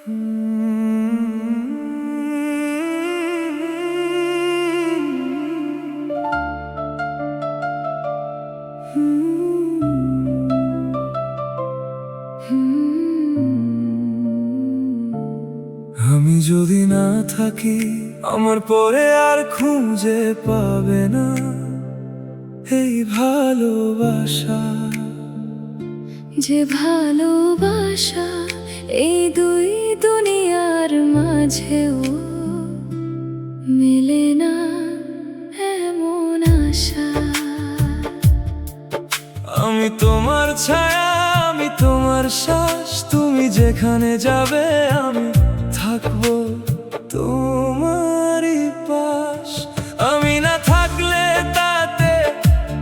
আমি যদি না থাকি আমার পরে আর খুঁজে পাবে না এই ভালোবাসা। যে ভালোবাসা এই দুই দুনিয়ার মাঝেও মেলে না এমন আশা। আমি তোমার ছায়া, আমি তোমার শ্বাস, তুমি যেখানে যাবে আমি থাকবো তোমারই পাশ। আমি না থাকলে তাতে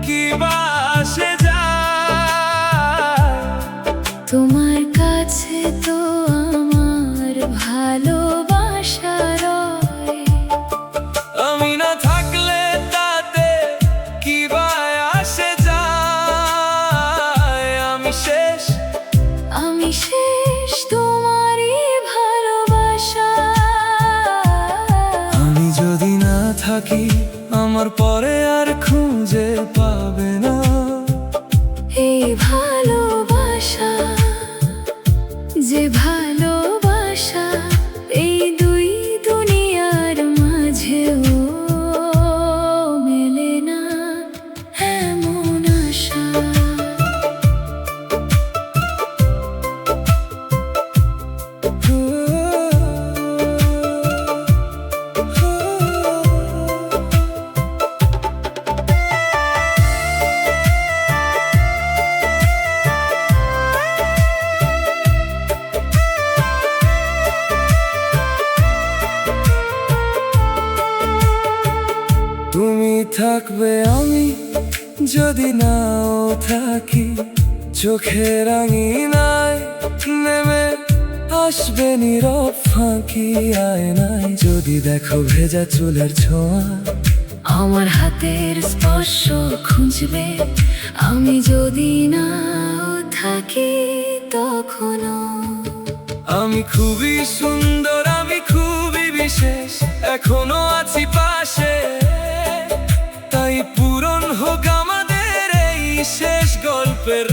কি বা আসে যায়, তোমার কাছে তো আমার ভালোবাসা রয়। আমি না থাকলে তাতে কি বা আসে যায়। আমি শেষ, আমি শেষ তোমারই ভালোবাসা। আমি যদি না থাকি আমার পরে আর খুঁজে পাবে না এই ভালোবাসা। যে ভালোবাসা এই দুই দুনিয়ার মাঝেও মেলে না এমন আশা। তুমি থাকবে আমি যদি নাও থাকি, চোখের আঙিনায় নেমে আসবে নীরব ফাঁকি আয়নায়। যদি দেখো ভেজা চুলের ছোঁয়া, আমার হাতের স্পর্শ খুঁজবে। আমি যদি নাও থাকি তখনও আমি খুবই সুন্দর, আমি খুবই বিশেষ, এখনো আছি পাশে। তাই পূরণ হোক আমাদের এই শেষ গল্পের